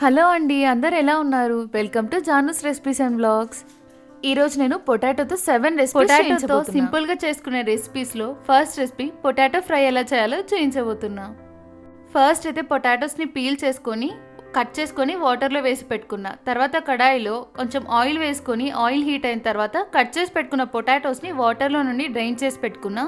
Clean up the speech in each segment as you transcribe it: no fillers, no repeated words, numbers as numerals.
Hello అండి, అందరు ఎలా ఉన్నారు? Welcome to Janu's recipes and vlogs. ఈరోజు నేను పొటాటోతో 7 రెసిపీస్ చేయించబోతున్నా. సింపుల్గా చేసుకునే రెసిపీస్లో ఫస్ట్ రెసిపీ పొటాటో ఫ్రై ఎలా చేయాలో చేయించబోతున్నా. ఫస్ట్ అయితే పొటాటోస్ని పీల్ చేసుకొని కట్ చేసుకొని వాటర్లో వేసి పెట్టుకున్నా. తర్వాత కడాయిలో కొంచెం ఆయిల్ వేసుకొని ఆయిల్ హీట్ అయిన తర్వాత కట్ చేసి పెట్టుకున్న పొటాటోస్ని వాటర్లో నుండి డ్రైన్ చేసి పెట్టుకున్నా.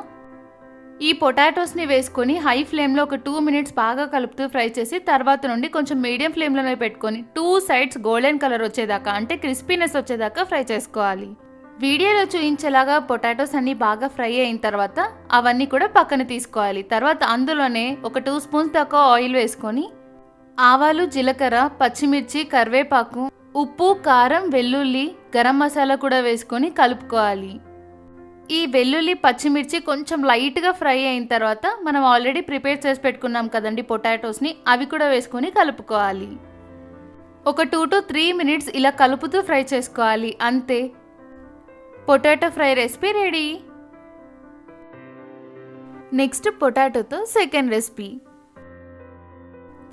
ఈ పొటాటోస్ని వేసుకొని హై ఫ్లేమ్లో ఒక 2 మినిట్స్ బాగా కలుపుతూ ఫ్రై చేసి తర్వాత నుండి కొంచెం మీడియం ఫ్లేమ్లోనే పెట్టుకొని 2 సైడ్స్ గోల్డెన్ కలర్ వచ్చేదాకా అంటే క్రిస్పీనెస్ వచ్చేదాకా ఫ్రై చేసుకోవాలి. వీడియోలో చూపించేలాగా పొటాటోస్ అన్నీ బాగా ఫ్రై అయిన తర్వాత అవన్నీ కూడా పక్కన తీసుకోవాలి. తర్వాత అందులోనే ఒక 2 స్పూన్స్ దాకా ఆయిల్ వేసుకొని ఆవాలు, జీలకర్ర, పచ్చిమిర్చి, కరివేపాకు, ఉప్పు, కారం, వెల్లుల్లి, గరం మసాలా కూడా వేసుకొని కలుపుకోవాలి. ఈ వెల్లుల్లి, పచ్చిమిర్చి కొంచెం లైట్గా ఫ్రై అయిన తర్వాత మనం ఆల్రెడీ ప్రిపేర్ చేసి పెట్టుకున్నాం కదండి పొటాటోస్ని, అవి కూడా వేసుకొని కలుపుకోవాలి. ఒక 2 to 3 మినిట్స్ ఇలా కలుపుతూ ఫ్రై చేసుకోవాలి. అంతే, potato fry recipe ready. Next పొటాటోతో సెకండ్ రెసిపీ.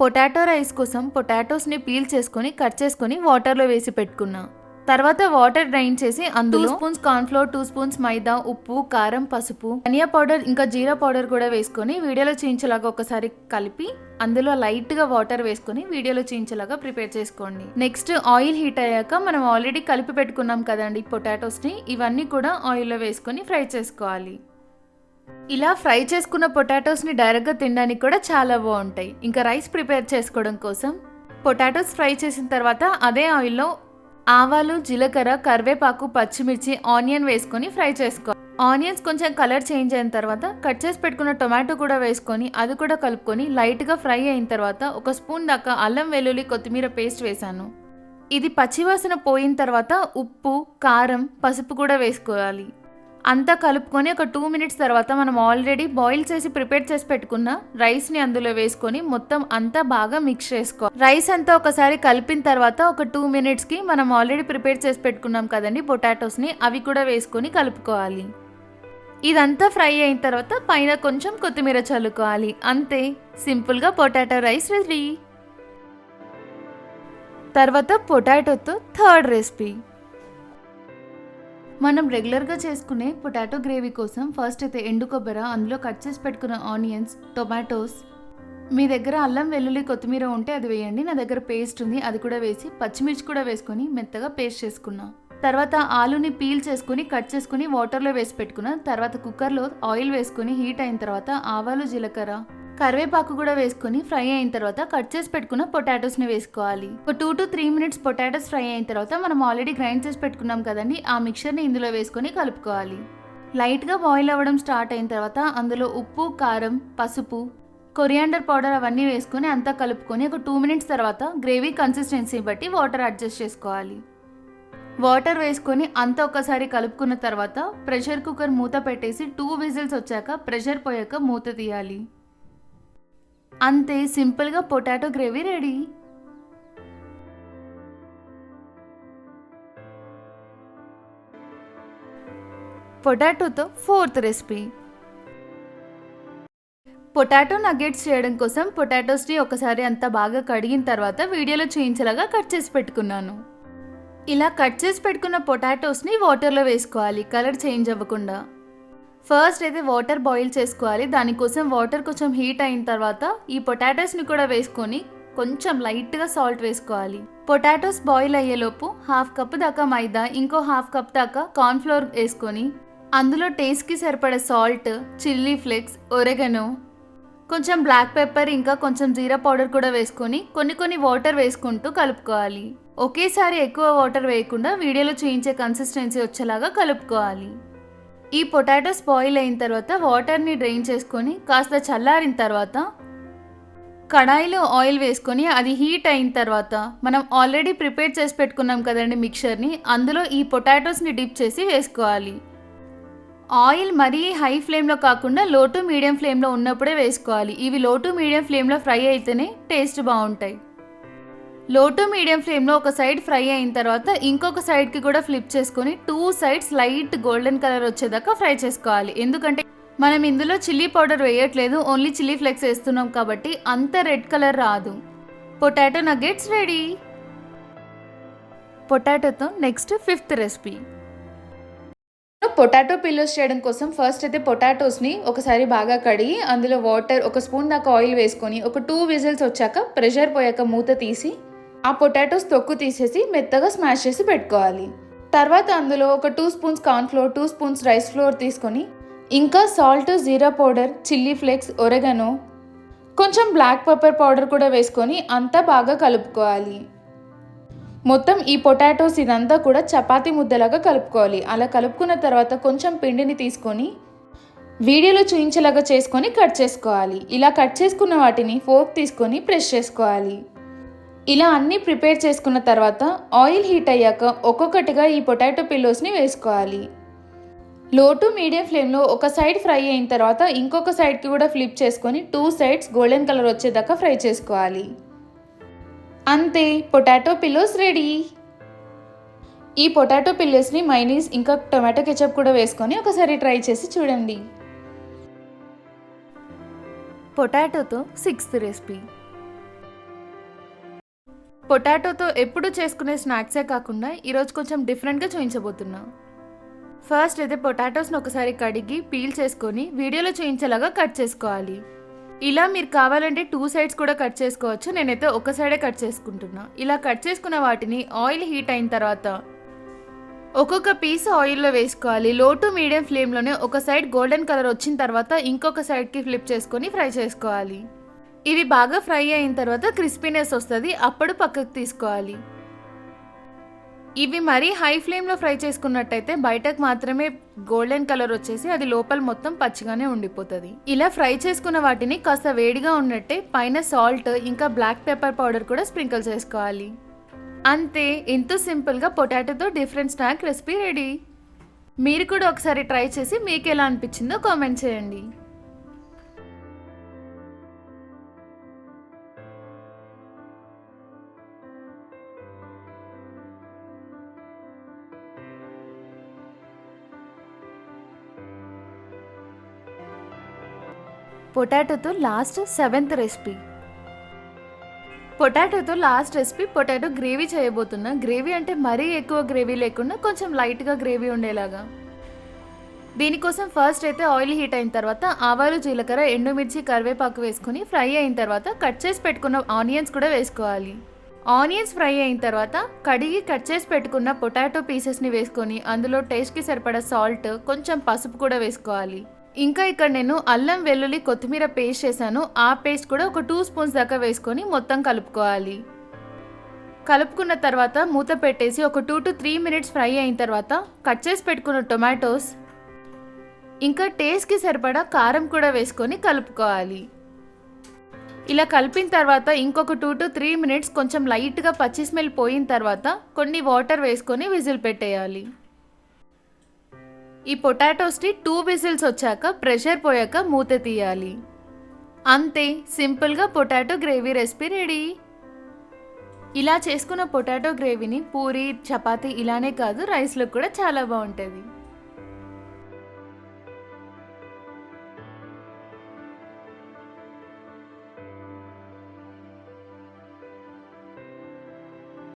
పొటాటో రైస్ కోసం పొటాటోస్ని పీల్ చేసుకొని కట్ చేసుకొని వాటర్లో వేసి పెట్టుకున్నా. తర్వాత వాటర్ డ్రైన్ చేసి అందులో 2 స్పూన్స్ కార్న్ఫ్లోర్, 2 స్పూన్స్ మైదా, ఉప్పు, కారం, పసుపు, ధనియా పౌడర్ ఇంకా జీరా పౌడర్ కూడా వేసుకొని వీడియోలో చూయించేలాగా ఒకసారి కలిపి అందులో లైట్గా వాటర్ వేసుకొని వీడియోలో చూయించేలాగా ప్రిపేర్ చేసుకోండి. నెక్స్ట్ ఆయిల్ హీట్ అయ్యాక మనం ఆల్రెడీ కలిపి పెట్టుకున్నాం కదండి పొటాటోస్ని, ఇవన్నీ కూడా ఆయిల్లో వేసుకొని ఫ్రై చేసుకోవాలి. ఇలా ఫ్రై చేసుకున్న పొటాటోస్ని డైరెక్ట్గా తినడానికి కూడా చాలా బాగుంటాయి. ఇంకా రైస్ ప్రిపేర్ చేసుకోవడం కోసం పొటాటోస్ ఫ్రై చేసిన తర్వాత అదే ఆయిల్లో ఆవాలు, జీలకర్ర, కరివేపాకు, పచ్చిమిర్చి, ఆనియన్ వేసుకొని ఫ్రై చేసుకోవాలి. ఆనియన్స్ కొంచెం కలర్ చేంజ్ అయిన తర్వాత కట్ చేసి పెట్టుకున్న టొమాటో కూడా వేసుకొని అది కూడా కలుపుకొని లైట్గా ఫ్రై అయిన తర్వాత ఒక స్పూన్ దాకా అల్లం, వెల్లుల్లి, కొత్తిమీర పేస్ట్ వేసాను. ఇది పచ్చివాసన పోయిన తర్వాత ఉప్పు, కారం, పసుపు కూడా వేసుకోవాలి. అంతా కలుపుకొని ఒక 2 మినిట్స్ తర్వాత మనం ఆల్రెడీ బాయిల్ చేసి ప్రిపేర్ చేసి పెట్టుకున్న రైస్ని అందులో వేసుకొని మొత్తం అంతా బాగా మిక్స్ చేసుకోవాలి. రైస్ అంతా ఒకసారి కలిపిన తర్వాత ఒక 2 మినిట్స్కి మనం ఆల్రెడీ ప్రిపేర్ చేసి పెట్టుకున్నాం కదండి పొటాటోస్ని, అవి కూడా వేసుకొని కలుపుకోవాలి. ఇదంతా ఫ్రై అయిన తర్వాత పైన కొంచెం కొత్తిమీర చల్లుకోవాలి. అంతే, సింపుల్గా పొటాటో రైస్ రెడీ. తర్వాత పొటాటోతో థర్డ్ రెసిపీ. మనం రెగ్యులర్గా చేసుకునే పొటాటో గ్రేవీ కోసం ఫస్ట్ అయితే ఎండు కొబ్బరి, అందులో కట్ చేసి పెట్టుకున్న ఆనియన్స్, టొమాటోస్, మీ దగ్గర అల్లం, వెల్లుల్లి, కొత్తిమీర ఉంటే అది వేయండి. నా దగ్గర పేస్ట్ ఉంది, అది కూడా వేసి పచ్చిమిర్చి కూడా వేసుకొని మెత్తగా పేస్ట్ చేసుకున్నా. తర్వాత ఆలుని పీల్ చేసుకుని కట్ చేసుకుని వాటర్లో వేసి పెట్టుకున్నా. తర్వాత కుక్కర్లో ఆయిల్ వేసుకొని హీట్ అయిన తర్వాత ఆవాలు, జీలకర్ర, కరివేపాకు కూడా వేసుకొని ఫ్రై అయిన తర్వాత కట్ చేసి పెట్టుకున్న పొటాటోస్ని వేసుకోవాలి. ఒక 2 to 3 మినిట్స్ పొటాటోస్ ఫ్రై అయిన తర్వాత మనం ఆల్రెడీ గ్రైండ్ చేసి పెట్టుకున్నాం కదండి, ఆ మిక్చర్ని ఇందులో వేసుకొని కలుపుకోవాలి. లైట్గా బాయిల్ అవ్వడం స్టార్ట్ అయిన తర్వాత అందులో ఉప్పు, కారం, పసుపు, కొరియాండర్ పౌడర్ అవన్నీ వేసుకొని అంతా కలుపుకొని ఒక 2 మినిట్స్ తర్వాత గ్రేవీ కన్సిస్టెన్సీ బట్టి వాటర్ అడ్జస్ట్ చేసుకోవాలి. వాటర్ వేసుకొని అంతా ఒకసారి కలుపుకున్న తర్వాత ప్రెషర్ కుక్కర్ మూత పెట్టేసి 2 విజిల్స్ వచ్చాక ప్రెషర్ పోయాక మూత తీయాలి. అంతే, సింపుల్గా పొటాటో గ్రేవీ రెడీ. పొటాటోతో ఫోర్త్ రెసిపీ. పొటాటో నగెట్స్ చేయడం కోసం పొటాటోస్ని ఒకసారి అంతా బాగా కడిగిన తర్వాత వీడియోలో చూపించేలాగా కట్ చేసి పెట్టుకున్నాను. ఇలా కట్ చేసి పెట్టుకున్న పొటాటోస్ని వాటర్లో వేసుకోవాలి, కలర్ చేంజ్ అవ్వకుండా. ఫస్ట్ అయితే వాటర్ బాయిల్ చేసుకోవాలి. దానికోసం వాటర్ కొంచెం హీట్ అయిన తర్వాత ఈ పొటాటోస్ని కూడా వేసుకొని కొంచెం లైట్గా సాల్ట్ వేసుకోవాలి. పొటాటోస్ బాయిల్ అయ్యేలోపు 1/2 కప్ దాకా మైదా, ఇంకో 1/2 కప్ దాకా కార్న్ఫ్లోర్ వేసుకొని అందులో టేస్ట్కి సరిపడే సాల్ట్, చిల్లీ ఫ్లేక్స్, ఒరెగనో, కొంచెం బ్లాక్ పెప్పర్ ఇంకా కొంచెం జీరా పౌడర్ కూడా వేసుకొని కొన్ని వాటర్ వేసుకుంటూ కలుపుకోవాలి. ఒకేసారి ఎక్కువ వాటర్ వేయకుండా వీడియోలో చూయించే కన్సిస్టెన్సీ వచ్చేలాగా కలుపుకోవాలి. ఈ పొటాటోస్ బాయిల్ అయిన తర్వాత వాటర్ని డ్రైన్ చేసుకొని కాస్త చల్లారిన తర్వాత కడాయిలో ఆయిల్ వేసుకొని అది హీట్ అయిన తర్వాత మనం ఆల్రెడీ ప్రిపేర్ చేసి పెట్టుకున్నాం కదండి మిక్చర్ని, అందులో ఈ పొటాటోస్ని డిప్ చేసి వేసుకోవాలి. ఆయిల్ మరీ హై ఫ్లేమ్లో కాకుండా లో టు మీడియం ఫ్లేమ్లో ఉన్నప్పుడే వేసుకోవాలి. ఇవి లో టు మీడియం ఫ్లేమ్లో ఫ్రై అయితేనే టేస్ట్ బాగుంటాయి. లో టు మీడియం ఫ్లేమ్లో ఒక సైడ్ ఫ్రై అయిన తర్వాత ఇంకొక సైడ్కి కూడా ఫ్లిప్ చేసుకొని 2 సైడ్స్ లైట్ గోల్డెన్ కలర్ వచ్చేదాకా ఫ్రై చేసుకోవాలి. ఎందుకంటే మనం ఇందులో చిల్లీ పౌడర్ వేయట్లేదు, ఓన్లీ చిల్లీ ఫ్లేక్స్ వేస్తున్నాం కాబట్టి అంత రెడ్ కలర్ రాదు. Potato nuggets ready. పొటాటోతో next 5th recipe. Potato pillows చేయడం కోసం ఫస్ట్ అయితే పొటాటోస్ని ఒకసారి బాగా కడిగి అందులో వాటర్ 1 స్పూన్ దాకా ఆయిల్ వేసుకొని ఒక 2 విజిల్స్ వచ్చాక ప్రెషర్ పోయాక మూత తీసి ఆ పొటాటోస్ తొక్కు తీసేసి మెత్తగా స్మాష్ చేసి పెట్టుకోవాలి. తర్వాత అందులో ఒక 2 spoons cornflour, 2 spoons rice flour తీసుకొని ఇంకా సాల్ట్, జీరా పౌడర్, చిల్లీ ఫ్లేక్స్, ఒరెగనో, కొంచెం బ్లాక్ పెప్పర్ పౌడర్ కూడా వేసుకొని అంతా బాగా కలుపుకోవాలి. మొత్తం ఈ పొటాటోస్ ఇదంతా కూడా చపాతీ ముద్దలాగా కలుపుకోవాలి. అలా కలుపుకున్న తర్వాత కొంచెం పిండిని తీసుకొని వీడియోలో చూపించేలాగా చేసుకొని కట్ చేసుకోవాలి. ఇలా కట్ చేసుకున్న వాటిని ఫోర్క్ తీసుకొని ప్రెస్ చేసుకోవాలి. ఇలా అన్నీ ప్రిపేర్ చేసుకున్న తర్వాత ఆయిల్ హీట్ అయ్యాక ఒక్కొక్కటిగా ఈ పొటాటో పిల్లోస్ని వేసుకోవాలి. లో టు మీడియం ఫ్లేమ్లో ఒక సైడ్ ఫ్రై అయిన తర్వాత ఇంకొక సైడ్కి కూడా ఫ్లిప్ చేసుకొని 2 సైడ్స్ గోల్డెన్ కలర్ వచ్చేదాకా ఫ్రై చేసుకోవాలి. అంతే, పొటాటో పిల్లోస్ రెడీ. ఈ పొటాటో పిల్లోస్ని మైనీస్ ఇంకా టొమాటో కెచప్ కూడా వేసుకొని ఒకసారి ట్రై చేసి చూడండి. పొటాటోతో 6th రెసిపీ. పొటాటోతో ఎప్పుడు చేసుకునే స్నాక్సే కాకుండా ఈరోజు కొంచెం డిఫరెంట్గా చూపించబోతున్నా. ఫస్ట్ అయితే పొటాటోస్ని ఒకసారి కడిగి పీల్ చేసుకొని వీడియోలో చూపించేలాగా కట్ చేసుకోవాలి. ఇలా మీరు కావాలంటే 2 సైడ్స్ కూడా కట్ చేసుకోవచ్చు. నేనైతే ఒక సైడే కట్ చేసుకుంటున్నా. ఇలా కట్ చేసుకున్న వాటిని ఆయిల్ హీట్ అయిన తర్వాత ఒక్కొక్క పీస్ ఆయిల్లో వేసుకోవాలి. లో టు మీడియం ఫ్లేమ్లోనే ఒక సైడ్ గోల్డెన్ కలర్ వచ్చిన తర్వాత ఇంకొక సైడ్కి ఫ్లిప్ చేసుకొని ఫ్రై చేసుకోవాలి. ఇవి బాగా ఫ్రై అయిన తర్వాత క్రిస్పీనెస్ వస్తుంది, అప్పుడు పక్కకు తీసుకోవాలి. ఇవి మరీ హై ఫ్లేమ్లో ఫ్రై చేసుకున్నట్టయితే బయటకు మాత్రమే గోల్డెన్ కలర్ వచ్చేసి అది లోపల మొత్తం పచ్చిగానే ఉండిపోతుంది. ఇలా ఫ్రై చేసుకున్న వాటిని కాస్త వేడిగా ఉన్నట్టే పైన సాల్ట్ ఇంకా బ్లాక్ పెప్పర్ పౌడర్ కూడా స్ప్రింకిల్ చేసుకోవాలి. అంతే, ఎంతో సింపుల్గా పొటాటోతో డిఫరెంట్ స్నాక్ రెసిపీ రెడీ. మీరు కూడా ఒకసారి ట్రై చేసి మీకు ఎలా అనిపించిందో కామెంట్ చేయండి. పొటాటోతో లాస్ట్ 7th రెసిపీ. పొటాటోతో లాస్ట్ రెసిపీ పొటాటో గ్రేవీ చేయబోతున్నా. గ్రేవీ అంటే మరీ ఎక్కువ గ్రేవీ లేకుండా కొంచెం లైట్గా గ్రేవీ ఉండేలాగా. దీనికోసం ఫస్ట్ అయితే ఆయిల్ హీట్ అయిన తర్వాత ఆవాలు, జీలకర్ర, ఎండుమిర్చి, కరివేపాకు వేసుకుని ఫ్రై అయిన తర్వాత కట్ చేసి పెట్టుకున్న ఆనియన్స్ కూడా వేసుకోవాలి. ఆనియన్స్ ఫ్రై అయిన తర్వాత కడిగి కట్ చేసి పెట్టుకున్న పొటాటో పీసెస్ని వేసుకొని అందులో టేస్ట్కి సరిపడా సాల్ట్, కొంచెం పసుపు కూడా వేసుకోవాలి. ఇంకా ఇక్కడ నేను అల్లం, వెల్లుల్లి, కొత్తిమీర పేస్ట్ చేశాను. ఆ పేస్ట్ కూడా ఒక 2 స్పూన్స్ దాకా వేసుకొని మొత్తం కలుపుకోవాలి. కలుపుకున్న తర్వాత మూత పెట్టేసి ఒక 2 to 3 మినిట్స్ ఫ్రై అయిన తర్వాత కట్ చేసి పెట్టుకున్న టొమాటోస్ ఇంకా టేస్ట్కి సరిపడా కారం కూడా వేసుకొని కలుపుకోవాలి. ఇలా కలిపిన తర్వాత ఇంకొక 2 to 3 మినిట్స్ కొంచెం లైట్గా పచ్చి స్మెల్ పోయిన తర్వాత కొన్ని వాటర్ వేసుకొని విజిల్ పెట్టేయాలి. ఈ పొటాటోస్ని 2 విజిల్స్ వచ్చాక ప్రెషర్ పోయాక మూత తీయాలి. అంతే, సింపుల్గా పొటాటో గ్రేవీ రెసిపీ రెడీ. ఇలా చేసుకున్న పొటాటో గ్రేవీని పూరి, చపాతీ ఇలానే కాదు రైస్లో కూడా చాలా బాగుంటుంది.